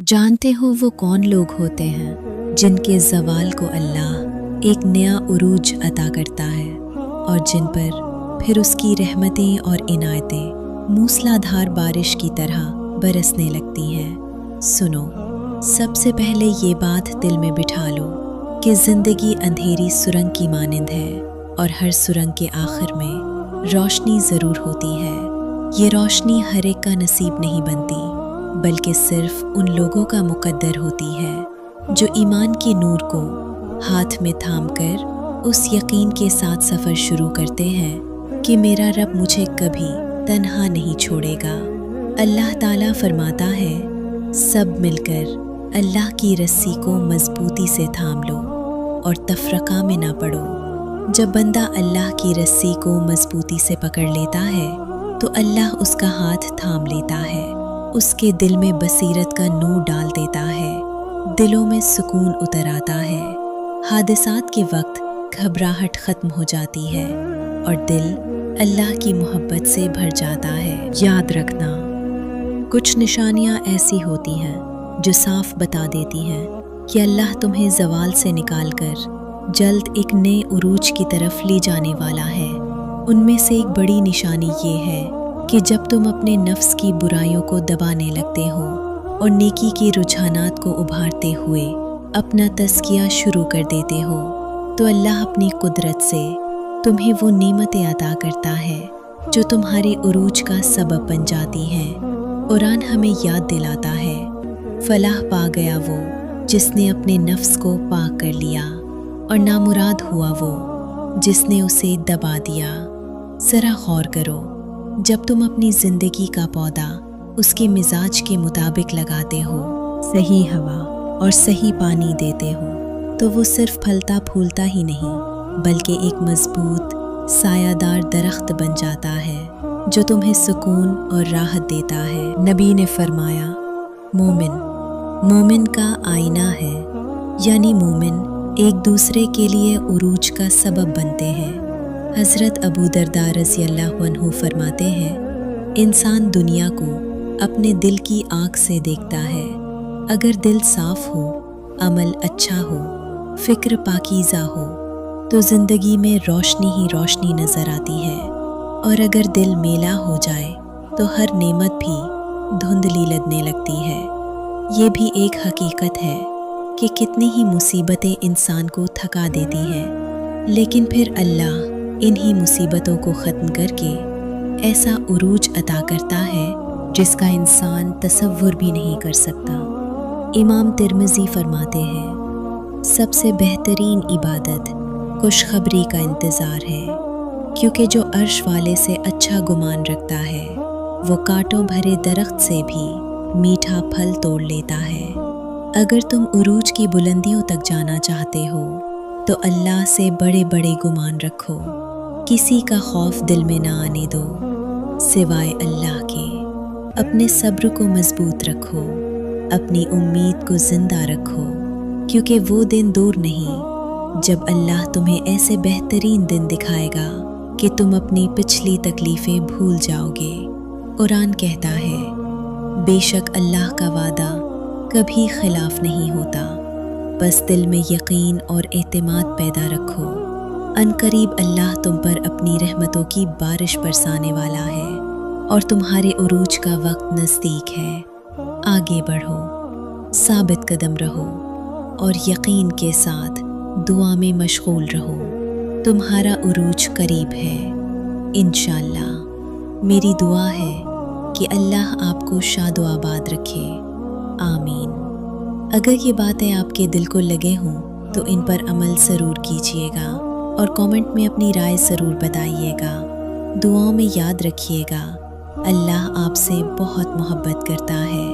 जानते हो वो कौन लोग होते हैं जिनके ज़वाल को अल्लाह एक नया उरूज अता करता है और जिन पर फिर उसकी रहमतें और इनायतें मूसलाधार बारिश की तरह बरसने लगती हैं। सुनो, सबसे पहले ये बात दिल में बिठा लो कि ज़िंदगी अंधेरी सुरंग की मानिंद है और हर सुरंग के आखिर में रोशनी ज़रूर होती है। ये रोशनी हर एक का नसीब नहीं बनती, बल्कि सिर्फ उन लोगों का मुकद्दर होती है जो ईमान के नूर को हाथ में थामकर उस यकीन के साथ सफ़र शुरू करते हैं कि मेरा रब मुझे कभी तन्हा नहीं छोड़ेगा। अल्लाह ताला फरमाता है, सब मिलकर अल्लाह की रस्सी को मजबूती से थाम लो और तफरका में ना पड़ो। जब बंदा अल्लाह की रस्सी को मजबूती से पकड़ लेता है तो अल्लाह उसका हाथ थाम लेता है, उसके दिल में बसीरत का नूर डाल देता है, दिलों में सुकून उतर आता है, हादिसात के वक्त घबराहट ख़त्म हो जाती है और दिल अल्लाह की मोहब्बत से भर जाता है। याद रखना, कुछ निशानियाँ ऐसी होती हैं जो साफ बता देती हैं कि अल्लाह तुम्हें ज़वाल से निकाल कर जल्द एक नए उरूज की तरफ ले जाने वाला है। उनमें से एक बड़ी निशानी ये है कि जब तुम अपने नफ्स की बुराइयों को दबाने लगते हो और नेकी के रुझानात को उभारते हुए अपना तज़किया शुरू कर देते हो तो अल्लाह अपनी कुदरत से तुम्हें वो नेमतें अता करता है जो तुम्हारे उरूज का सबब बन जाती हैं। कुरान हमें याद दिलाता है, फलाह पा गया वो जिसने अपने नफ्स को पाक कर लिया और नामुराद हुआ वो जिसने उसे दबा दिया। ज़रा गौर करो, जब तुम अपनी ज़िंदगी का पौधा उसके मिजाज के मुताबिक लगाते हो, सही हवा और सही पानी देते हो, तो वो सिर्फ फलता फूलता ही नहीं बल्कि एक मजबूत सायादार दरख्त बन जाता है जो तुम्हें सुकून और राहत देता है। नबी ने फरमाया, मोमिन का आईना है, यानी मोमिन एक दूसरे के लिए उरूज का सबब बनते हैं। हज़रत अबू दरदा रज़ी अल्लाह अन्हु फरमाते हैं, इंसान दुनिया को अपने दिल की आँख से देखता है। अगर दिल साफ हो, अमल अच्छा हो, फ़िक्र पाकीज़ा हो तो ज़िंदगी में रोशनी ही रोशनी नज़र आती है, और अगर दिल मेला हो जाए तो हर नेमत भी धुंधली लगने लगती है। ये भी एक हकीकत है कि कितनी ही मुसीबतें इंसान को थका देती हैं, लेकिन फिर अल्लाह इन्हीं मुसीबतों को ख़त्म करके ऐसा उरूज अता करता है जिसका इंसान तसव्वुर भी नहीं कर सकता। इमाम तिर्मिज़ी फरमाते हैं, सबसे बेहतरीन इबादत खुशखबरी का इंतज़ार है, क्योंकि जो अर्श वाले से अच्छा गुमान रखता है वो कांटों भरे दरख्त से भी मीठा फल तोड़ लेता है। अगर तुम उरूज की बुलंदियों तक जाना चाहते हो तो अल्लाह से बड़े बड़े गुमान रखो, किसी का खौफ दिल में ना आने दो सिवाय अल्लाह के। अपने सब्र को मजबूत रखो, अपनी उम्मीद को जिंदा रखो, क्योंकि वो दिन दूर नहीं जब अल्लाह तुम्हें ऐसे बेहतरीन दिन दिखाएगा कि तुम अपनी पिछली तकलीफ़ें भूल जाओगे। कुरान कहता है, बेशक अल्लाह का वादा कभी खिलाफ नहीं होता, बस दिल में यकीन और एतमाद पैदा रखो। अनकरीब अल्लाह तुम पर अपनी रहमतों की बारिश बरसाने वाला है और तुम्हारे उरूज का वक्त नज़दीक है। आगे बढ़ो, साबित कदम रहो और यकीन के साथ दुआ में मशगूल रहो। तुम्हारा उरूज करीब है इंशाअल्लाह। मेरी दुआ है कि अल्लाह आपको शादो आबाद रखे, आमीन। अगर ये बातें आपके दिल को लगे हों तो इन पर अमल ज़रूर कीजिएगा और कमेंट में अपनी राय ज़रूर बताइएगा। दुआओं में याद रखिएगा, अल्लाह आपसे बहुत मोहब्बत करता है।